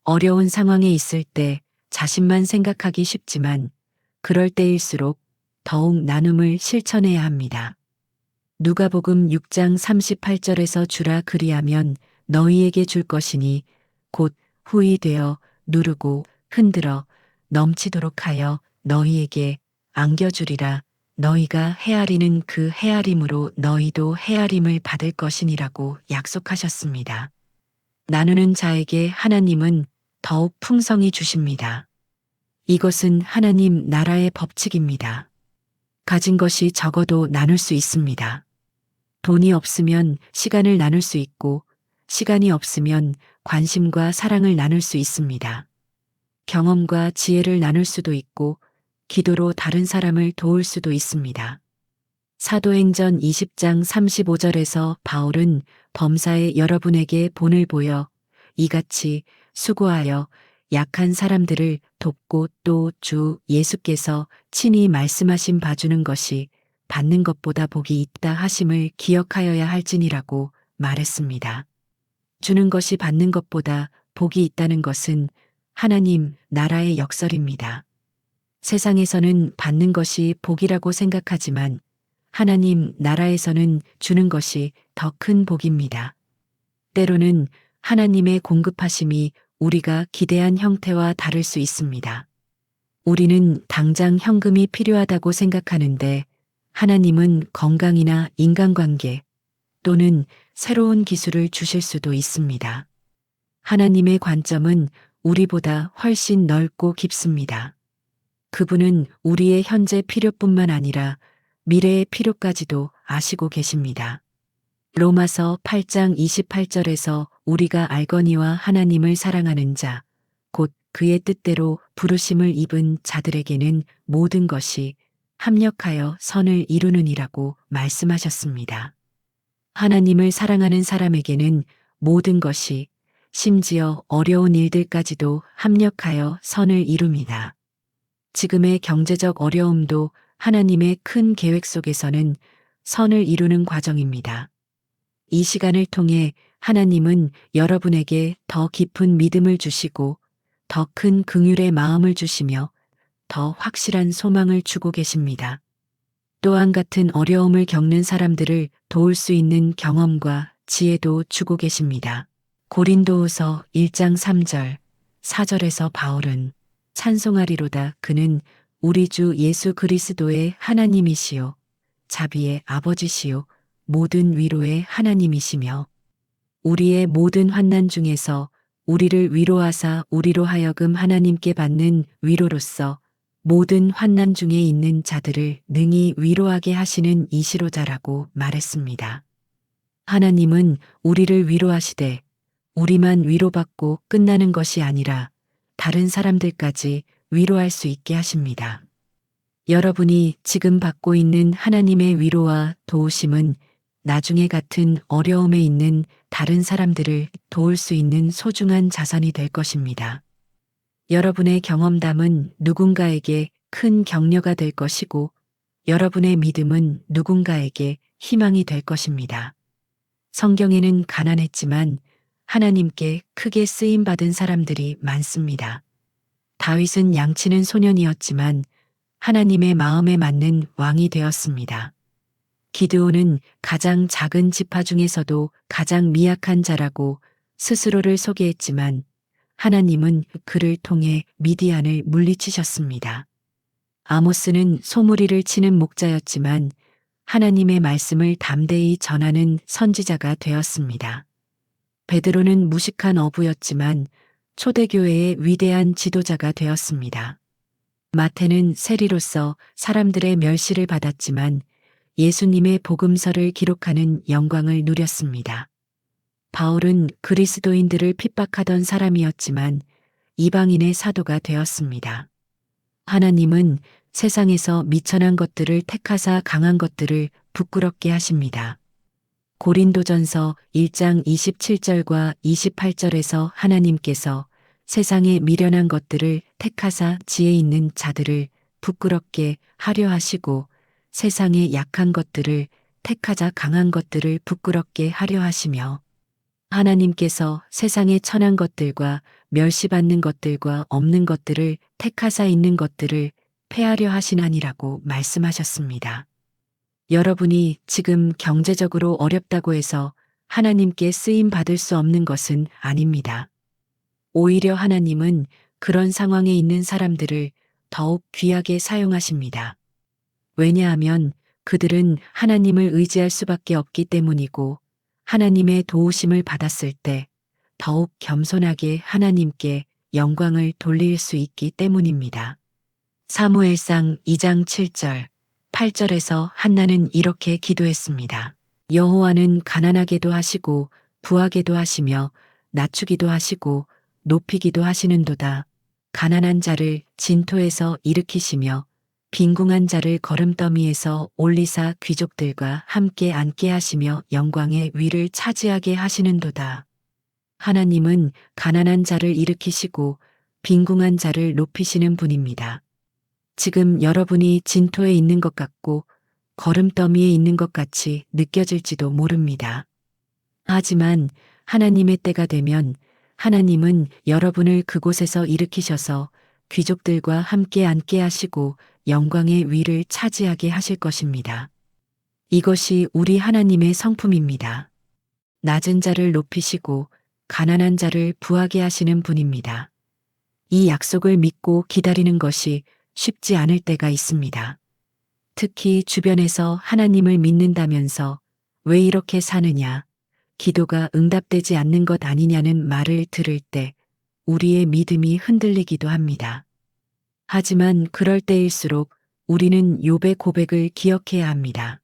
어려운 상황에 있을 때 자신만 생각하기 쉽지만 그럴 때일수록 더욱 나눔을 실천해야 합니다. 누가복음 6장 38절에서 주라 그리하면 너희에게 줄 것이니 곧 후히 되어 누르고 흔들어 넘치도록 하여 너희에게 안겨주리라. 너희가 헤아리는 그 헤아림으로 너희도 헤아림을 받을 것이니라고 약속하셨습니다. 나누는 자에게 하나님은 더욱 풍성히 주십니다. 이것은 하나님 나라의 법칙입니다. 가진 것이 적어도 나눌 수 있습니다. 돈이 없으면 시간을 나눌 수 있고 시간이 없으면 관심과 사랑을 나눌 수 있습니다. 경험과 지혜를 나눌 수도 있고 기도로 다른 사람을 도울 수도 있습니다. 사도행전 20장 35절에서 바울은 범사에 여러분에게 본을 보여 이같이 수고하여 약한 사람들을 돕고 또 주 예수께서 친히 말씀하신 봐주는 것이 받는 것보다 복이 있다 하심을 기억하여야 할지니라고 말했습니다. 주는 것이 받는 것보다 복이 있다는 것은 하나님 나라의 역설입니다. 세상에서는 받는 것이 복이라고 생각하지만 하나님 나라에서는 주는 것이 더 큰 복입니다. 때로는 하나님의 공급하심이 우리가 기대한 형태와 다를 수 있습니다. 우리는 당장 현금이 필요하다고 생각하는데 하나님은 건강이나 인간관계 또는 새로운 기술을 주실 수도 있습니다. 하나님의 관점은 우리보다 훨씬 넓고 깊습니다. 그분은 우리의 현재 필요뿐만 아니라 미래의 필요까지도 아시고 계십니다. 로마서 8장 28절에서 우리가 알거니와 하나님을 사랑하는 자, 곧 그의 뜻대로 부르심을 입은 자들에게는 모든 것이 합력하여 선을 이루느니라고 말씀하셨습니다. 하나님을 사랑하는 사람에게는 모든 것이 심지어 어려운 일들까지도 합력하여 선을 이룹니다. 지금의 경제적 어려움도 하나님의 큰 계획 속에서는 선을 이루는 과정입니다. 이 시간을 통해 하나님은 여러분에게 더 깊은 믿음을 주시고 더 큰 긍휼의 마음을 주시며 더 확실한 소망을 주고 계십니다. 또한 같은 어려움을 겪는 사람들을 도울 수 있는 경험과 지혜도 주고 계십니다. 고린도후서 1장 3절, 4절에서 바울은 찬송하리로다 그는 우리 주 예수 그리스도의 하나님이시요 자비의 아버지시요 모든 위로의 하나님이시며 우리의 모든 환난 중에서 우리를 위로하사 우리로 하여금 하나님께 받는 위로로서 모든 환난 중에 있는 자들을 능히 위로하게 하시는 이시로자라고 말했습니다. 하나님은 우리를 위로하시되 우리만 위로받고 끝나는 것이 아니라 다른 사람들까지 위로할 수 있게 하십니다. 여러분이 지금 받고 있는 하나님의 위로와 도우심은 나중에 같은 어려움에 있는 다른 사람들을 도울 수 있는 소중한 자산이 될 것입니다. 여러분의 경험담은 누군가에게 큰 격려가 될 것이고 여러분의 믿음은 누군가에게 희망이 될 것입니다. 성경에는 가난했지만 하나님께 크게 쓰임받은 사람들이 많습니다. 다윗은 양치는 소년이었지만 하나님의 마음에 맞는 왕이 되었습니다. 기드온은 가장 작은 지파 중에서도 가장 미약한 자라고 스스로를 소개했지만 하나님은 그를 통해 미디안을 물리치셨습니다. 아모스는 소무리를 치는 목자였지만 하나님의 말씀을 담대히 전하는 선지자가 되었습니다. 베드로는 무식한 어부였지만 초대교회의 위대한 지도자가 되었습니다. 마태는 세리로서 사람들의 멸시를 받았지만 예수님의 복음서를 기록하는 영광을 누렸습니다. 바울은 그리스도인들을 핍박하던 사람이었지만 이방인의 사도가 되었습니다. 하나님은 세상에서 미천한 것들을 택하사 강한 것들을 부끄럽게 하십니다. 고린도전서 1장 27절과 28절에서 하나님께서 세상에 미련한 것들을 택하사 지혜 있는 자들을 부끄럽게 하려 하시고 세상에 약한 것들을 택하자 강한 것들을 부끄럽게 하려 하시며 하나님께서 세상에 천한 것들과 멸시받는 것들과 없는 것들을 택하사 있는 것들을 폐하려 하시나니라고 말씀하셨습니다. 여러분이 지금 경제적으로 어렵다고 해서 하나님께 쓰임 받을 수 없는 것은 아닙니다. 오히려 하나님은 그런 상황에 있는 사람들을 더욱 귀하게 사용하십니다. 왜냐하면 그들은 하나님을 의지할 수밖에 없기 때문이고 하나님의 도우심을 받았을 때 더욱 겸손하게 하나님께 영광을 돌릴 수 있기 때문입니다. 사무엘상 2장 7절, 8절에서 한나는 이렇게 기도했습니다. 여호와는 가난하게도 하시고 부하게도 하시며 낮추기도 하시고 높이기도 하시는도다. 가난한 자를 진토에서 일으키시며 빈궁한 자를 거름더미에서 올리사 귀족들과 함께 앉게 하시며 영광의 위를 차지하게 하시는도다. 하나님은 가난한 자를 일으키시고 빈궁한 자를 높이시는 분입니다. 지금 여러분이 진토에 있는 것 같고 걸음더미에 있는 것 같이 느껴질지도 모릅니다. 하지만 하나님의 때가 되면 하나님은 여러분을 그곳에서 일으키셔서 귀족들과 함께 앉게 하시고 영광의 위를 차지하게 하실 것입니다. 이것이 우리 하나님의 성품입니다. 낮은 자를 높이시고 가난한 자를 부하게 하시는 분입니다. 이 약속을 믿고 기다리는 것이 쉽지 않을 때가 있습니다. 특히 주변에서 하나님을 믿는다면서 왜 이렇게 사느냐, 기도가 응답되지 않는 것 아니냐는 말을 들을 때 우리의 믿음이 흔들리기도 합니다. 하지만 그럴 때일수록 우리는 욥의 고백을 기억해야 합니다.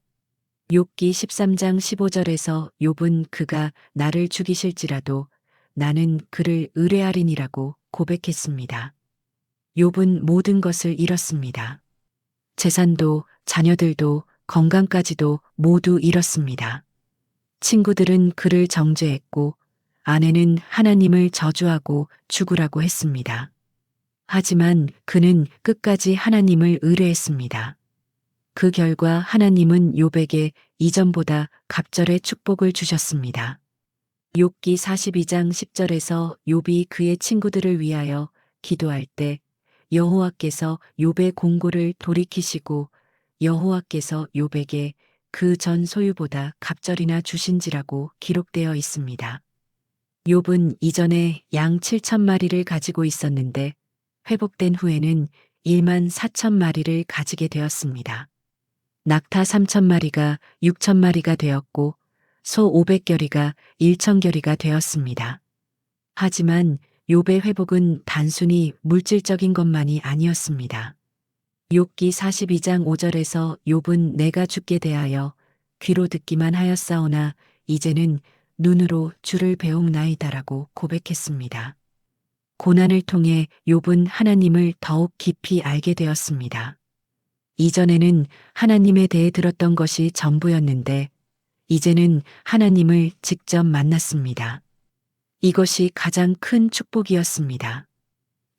욥기 13장 15절에서 욥은 그가 나를 죽이실지라도 나는 그를 의뢰하리니라고 고백했습니다. 욥은 모든 것을 잃었습니다. 재산도 자녀들도 건강까지도 모두 잃었습니다. 친구들은 그를 정죄했고 아내는 하나님을 저주하고 죽으라고 했습니다. 하지만 그는 끝까지 하나님을 의뢰했습니다. 그 결과 하나님은 욥에게 이전보다 갑절의 축복을 주셨습니다. 욥기 42장 10절에서 욥이 그의 친구들을 위하여 기도할 때 여호와께서 욥의 공고를 돌이키시고 여호와께서 욥에게 그 전 소유보다 갑절이나 주신지라고 기록되어 있습니다. 욥은 이전에 양 7천 마리를 가지고 있었는데 회복된 후에는 1만 4천 마리를 가지게 되었습니다. 낙타 3천 마리가 6천 마리가 되었고 소 500결이가 1,000결이가 되었습니다. 하지만 욥의 회복은 단순히 물질적인 것만이 아니었습니다. 욥기 42장 5절에서 욥은 내가 주께 대하여 귀로 듣기만 하였사오나 이제는 눈으로 주를 배움나이다라고 고백했습니다. 고난을 통해 욥은 하나님을 더욱 깊이 알게 되었습니다. 이전에는 하나님에 대해 들었던 것이 전부였는데 이제는 하나님을 직접 만났습니다. 이것이 가장 큰 축복이었습니다.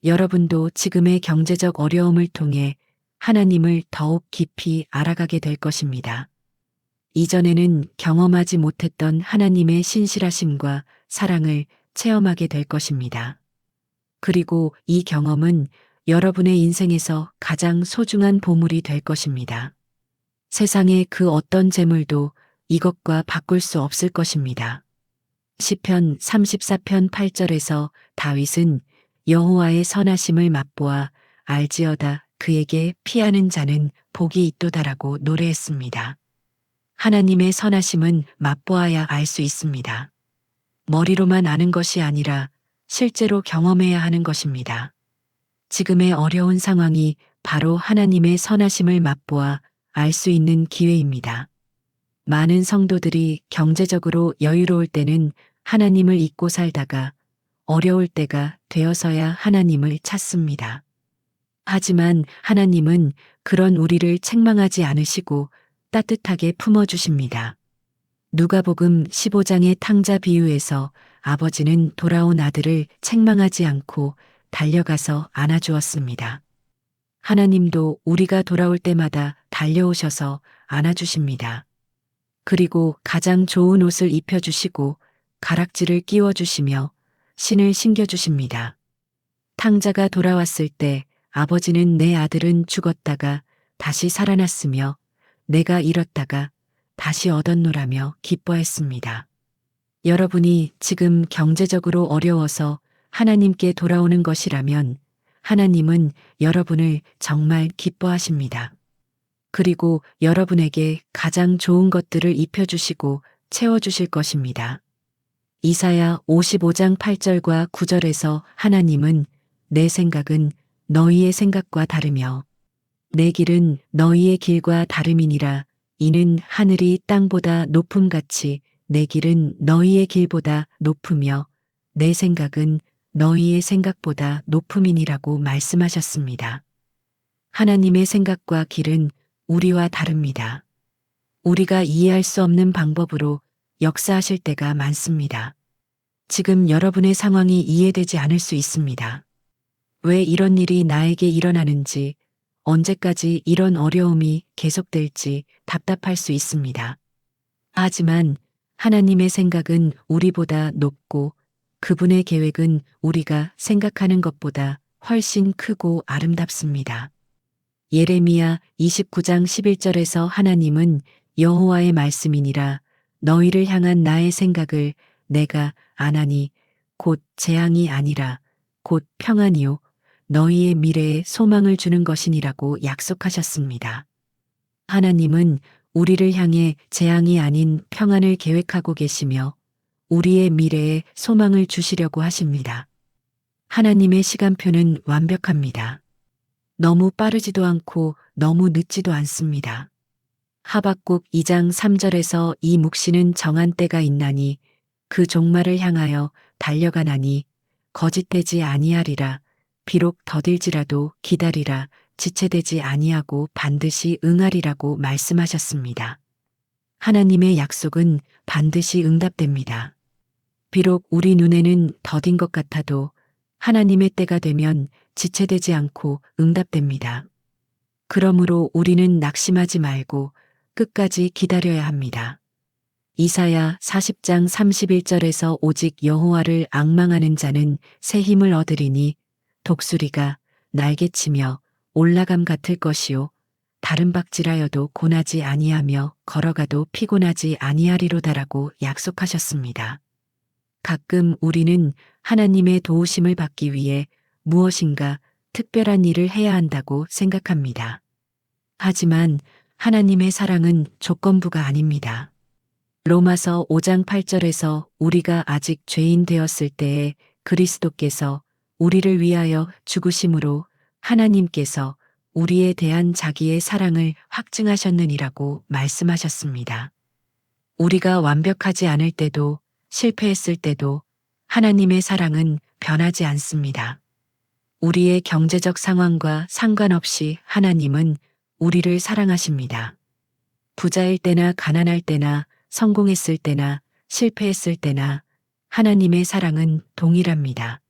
여러분도 지금의 경제적 어려움을 통해 하나님을 더욱 깊이 알아가게 될 것입니다. 이전에는 경험하지 못했던 하나님의 신실하심과 사랑을 체험하게 될 것입니다. 그리고 이 경험은 여러분의 인생에서 가장 소중한 보물이 될 것입니다. 세상의 그 어떤 재물도 이것과 바꿀 수 없을 것입니다. 시편 34편 8절에서 다윗은 여호와의 선하심을 맛보아 알지어다 그에게 피하는 자는 복이 있도다라고 노래했습니다. 하나님의 선하심은 맛보아야 알 수 있습니다. 머리로만 아는 것이 아니라 실제로 경험해야 하는 것입니다. 지금의 어려운 상황이 바로 하나님의 선하심을 맛보아 알 수 있는 기회입니다. 많은 성도들이 경제적으로 여유로울 때는 하나님을 잊고 살다가 어려울 때가 되어서야 하나님을 찾습니다. 하지만 하나님은 그런 우리를 책망하지 않으시고 따뜻하게 품어주십니다. 누가복음 15장의 탕자 비유에서 아버지는 돌아온 아들을 책망하지 않고 달려가서 안아주었습니다. 하나님도 우리가 돌아올 때마다 달려오셔서 안아주십니다. 그리고 가장 좋은 옷을 입혀주시고 가락지를 끼워주시며 신을 신겨주십니다. 탕자가 돌아왔을 때 아버지는 내 아들은 죽었다가 다시 살아났으며 내가 잃었다가 다시 얻었노라며 기뻐했습니다. 여러분이 지금 경제적으로 어려워서 하나님께 돌아오는 것이라면 하나님은 여러분을 정말 기뻐하십니다. 그리고 여러분에게 가장 좋은 것들을 입혀주시고 채워주실 것입니다. 이사야 55장 8절과 9절에서 하나님은 내 생각은 너희의 생각과 다르며 내 길은 너희의 길과 다름이니라 이는 하늘이 땅보다 높음같이 내 길은 너희의 길보다 높으며 내 생각은 너희의 생각보다 높음이니라고 말씀하셨습니다. 하나님의 생각과 길은 우리와 다릅니다. 우리가 이해할 수 없는 방법으로 역사하실 때가 많습니다. 지금 여러분의 상황이 이해되지 않을 수 있습니다. 왜 이런 일이 나에게 일어나는지, 언제까지 이런 어려움이 계속될지 답답할 수 있습니다. 하지만 하나님의 생각은 우리보다 높고 그분의 계획은 우리가 생각하는 것보다 훨씬 크고 아름답습니다. 예레미야 29장 11절에서 하나님은 여호와의 말씀이니라 너희를 향한 나의 생각을 내가 아나니 곧 재앙이 아니라 곧 평안이요 너희의 미래에 소망을 주는 것이니라고 약속하셨습니다. 하나님은 우리를 향해 재앙이 아닌 평안을 계획하고 계시며 우리의 미래에 소망을 주시려고 하십니다. 하나님의 시간표는 완벽합니다. 너무 빠르지도 않고 너무 늦지도 않습니다. 하박국 2장 3절에서 이 묵시는 정한 때가 있나니 그 종말을 향하여 달려가나니 거짓되지 아니하리라 비록 더딜지라도 기다리라 지체되지 아니하고 반드시 응하리라고 말씀하셨습니다. 하나님의 약속은 반드시 응답됩니다. 비록 우리 눈에는 더딘 것 같아도 하나님의 때가 되면 지체되지 않고 응답됩니다. 그러므로 우리는 낙심하지 말고 끝까지 기다려야 합니다. 이사야 40장 31절에서 오직 여호와를 앙망하는 자는 새 힘을 얻으리니 독수리가 날개치며 올라감 같을 것이요 다른 박질하여도 고나지 아니하며 걸어가도 피곤하지 아니하리로다라고 약속하셨습니다. 가끔 우리는 하나님의 도우심을 받기 위해 무엇인가 특별한 일을 해야 한다고 생각합니다. 하지만 하나님의 사랑은 조건부가 아닙니다. 로마서 5장 8절에서 우리가 아직 죄인 되었을 때에 그리스도께서 우리를 위하여 죽으심으로 하나님께서 우리에 대한 자기의 사랑을 확증하셨느니라고 말씀하셨습니다. 우리가 완벽하지 않을 때도 실패했을 때도 하나님의 사랑은 변하지 않습니다. 우리의 경제적 상황과 상관없이 하나님은 우리를 사랑하십니다. 부자일 때나 가난할 때나 성공했을 때나 실패했을 때나 하나님의 사랑은 동일합니다.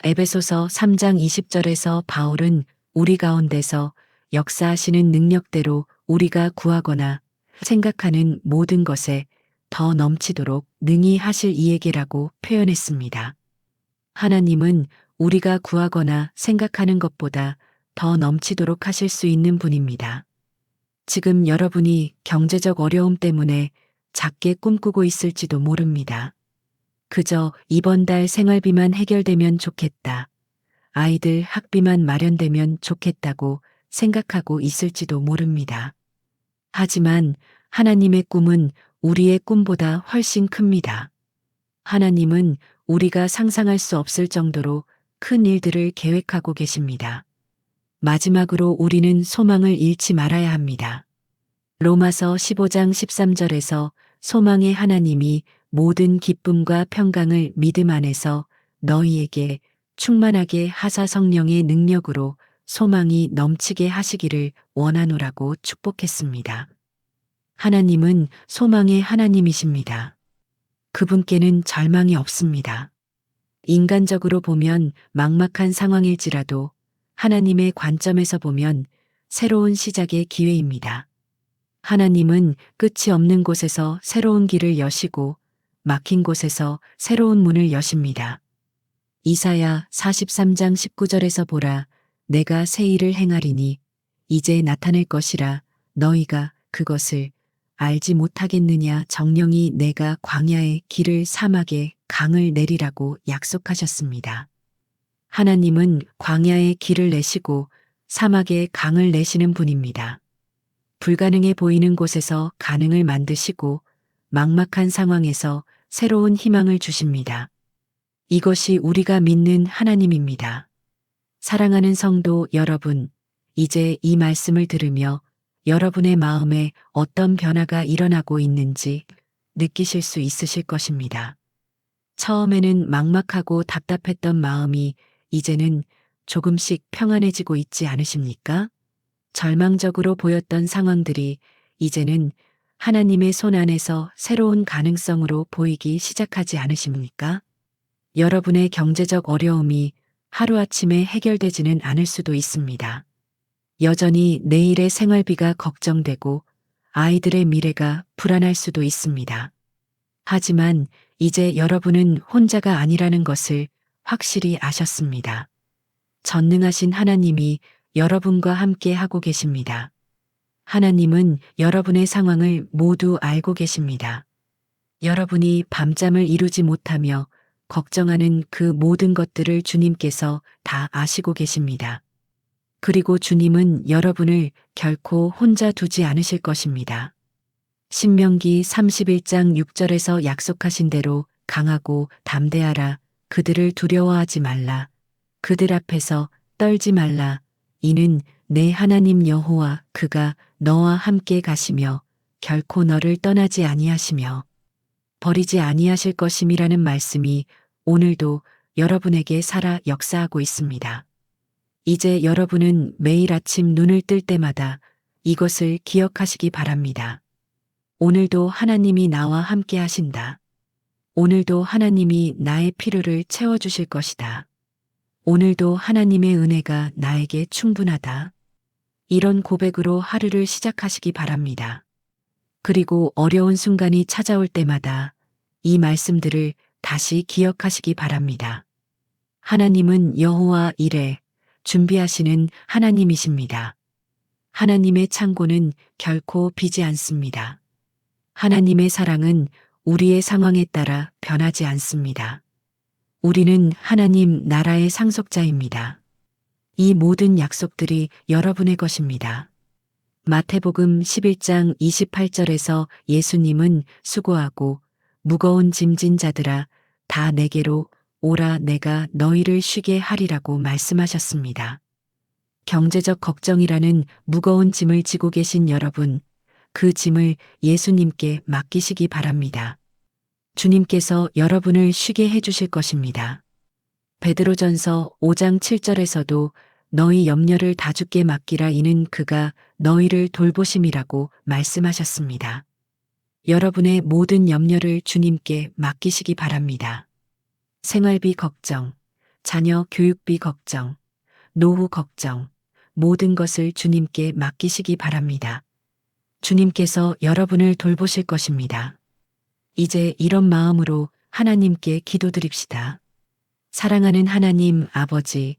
에베소서 3장 20절에서 바울은 우리 가운데서 역사하시는 능력대로 우리가 구하거나 생각하는 모든 것에 더 넘치도록 능히 하실 이에게라고 표현했습니다. 하나님은 우리가 구하거나 생각하는 것보다 더 넘치도록 하실 수 있는 분입니다. 지금 여러분이 경제적 어려움 때문에 작게 꿈꾸고 있을지도 모릅니다. 그저 이번 달 생활비만 해결되면 좋겠다. 아이들 학비만 마련되면 좋겠다고 생각하고 있을지도 모릅니다. 하지만 하나님의 꿈은 우리의 꿈보다 훨씬 큽니다. 하나님은 우리가 상상할 수 없을 정도로 큰 일들을 계획하고 계십니다. 마지막으로 우리는 소망을 잃지 말아야 합니다. 로마서 15장 13절에서 소망의 하나님이 모든 기쁨과 평강을 믿음 안에서 너희에게 충만하게 하사 성령의 능력으로 소망이 넘치게 하시기를 원하노라고 축복했습니다. 하나님은 소망의 하나님이십니다. 그분께는 절망이 없습니다. 인간적으로 보면 막막한 상황일지라도 하나님의 관점에서 보면 새로운 시작의 기회입니다. 하나님은 끝이 없는 곳에서 새로운 길을 여시고 막힌 곳에서 새로운 문을 여십니다. 이사야 43장 19절에서 보라 내가 새 일을 행하리니 이제 나타낼 것이라 너희가 그것을 알지 못하겠느냐 정령이 내가 광야의 길을 사막에 강을 내리라고 약속하셨습니다. 하나님은 광야의 길을 내시고 사막에 강을 내시는 분입니다. 불가능해 보이는 곳에서 가능을 만드시고 막막한 상황에서 새로운 희망을 주십니다. 이것이 우리가 믿는 하나님입니다. 사랑하는 성도 여러분, 이제 이 말씀을 들으며 여러분의 마음에 어떤 변화가 일어나고 있는지 느끼실 수 있으실 것입니다. 처음에는 막막하고 답답했던 마음이 이제는 조금씩 평안해지고 있지 않으십니까? 절망적으로 보였던 상황들이 이제는 하나님의 손 안에서 새로운 가능성으로 보이기 시작하지 않으십니까? 여러분의 경제적 어려움이 하루아침에 해결되지는 않을 수도 있습니다. 여전히 내일의 생활비가 걱정되고 아이들의 미래가 불안할 수도 있습니다. 하지만 이제 여러분은 혼자가 아니라는 것을 확실히 아셨습니다. 전능하신 하나님이 여러분과 함께 하고 계십니다. 하나님은 여러분의 상황을 모두 알고 계십니다. 여러분이 밤잠을 이루지 못하며 걱정하는 그 모든 것들을 주님께서 다 아시고 계십니다. 그리고 주님은 여러분을 결코 혼자 두지 않으실 것입니다. 신명기 31장 6절에서 약속하신 대로 강하고 담대하라. 그들을 두려워하지 말라. 그들 앞에서 떨지 말라. 이는 내 하나님 여호와 그가 너와 함께 가시며 결코 너를 떠나지 아니하시며 버리지 아니하실 것임이라는 말씀이 오늘도 여러분에게 살아 역사하고 있습니다. 이제 여러분은 매일 아침 눈을 뜰 때마다 이것을 기억하시기 바랍니다. 오늘도 하나님이 나와 함께 하신다. 오늘도 하나님이 나의 필요를 채워주실 것이다. 오늘도 하나님의 은혜가 나에게 충분하다. 이런 고백으로 하루를 시작하시기 바랍니다. 그리고 어려운 순간이 찾아올 때마다 이 말씀들을 다시 기억하시기 바랍니다. 하나님은 여호와 이레 준비하시는 하나님이십니다. 하나님의 창고는 결코 비지 않습니다. 하나님의 사랑은 우리의 상황에 따라 변하지 않습니다. 우리는 하나님 나라의 상속자입니다. 이 모든 약속들이 여러분의 것입니다. 마태복음 11장 28절에서 예수님은 수고하고 무거운 짐진 자들아 다 내게로 오라 내가 너희를 쉬게 하리라고 말씀하셨습니다. 경제적 걱정이라는 무거운 짐을 지고 계신 여러분, 그 짐을 예수님께 맡기시기 바랍니다. 주님께서 여러분을 쉬게 해주실 것입니다. 베드로전서 5장 7절에서도 너희 염려를 다 주께 맡기라 이는 그가 너희를 돌보심이라고 말씀하셨습니다. 여러분의 모든 염려를 주님께 맡기시기 바랍니다. 생활비 걱정, 자녀 교육비 걱정, 노후 걱정, 모든 것을 주님께 맡기시기 바랍니다. 주님께서 여러분을 돌보실 것입니다. 이제 이런 마음으로 하나님께 기도드립시다. 사랑하는 하나님 아버지,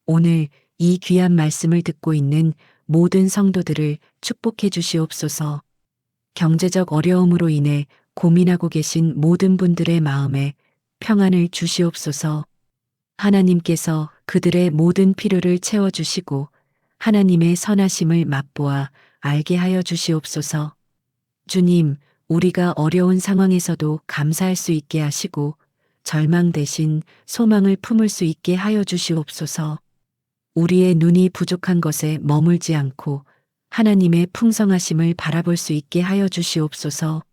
오늘 이 귀한 말씀을 듣고 있는 모든 성도들을 축복해 주시옵소서. 경제적 어려움으로 인해 고민하고 계신 모든 분들의 마음에 평안을 주시옵소서. 하나님께서 그들의 모든 필요를 채워주시고 하나님의 선하심을 맛보아 알게 하여 주시옵소서. 주님, 우리가 어려운 상황에서도 감사할 수 있게 하시고 절망 대신 소망을 품을 수 있게 하여 주시옵소서. 우리의 눈이 부족한 것에 머물지 않고 하나님의 풍성하심을 바라볼 수 있게 하여 주시옵소서.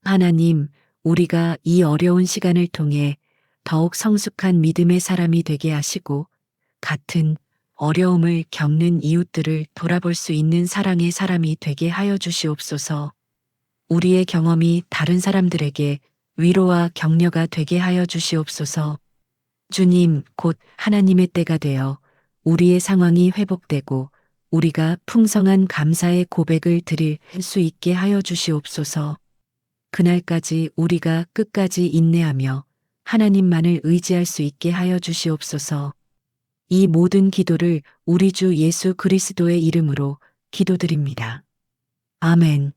하나님, 우리가 이 어려운 시간을 통해 더욱 성숙한 믿음의 사람이 되게 하시고 같은 어려움을 겪는 이웃들을 돌아볼 수 있는 사랑의 사람이 되게 하여 주시옵소서. 우리의 경험이 다른 사람들에게 위로와 격려가 되게 하여 주시옵소서. 주님, 곧 하나님의 때가 되어 우리의 상황이 회복되고 우리가 풍성한 감사의 고백을 드릴 수 있게 하여 주시옵소서. 그날까지 우리가 끝까지 인내하며 하나님만을 의지할 수 있게 하여 주시옵소서. 이 모든 기도를 우리 주 예수 그리스도의 이름으로 기도드립니다. 아멘.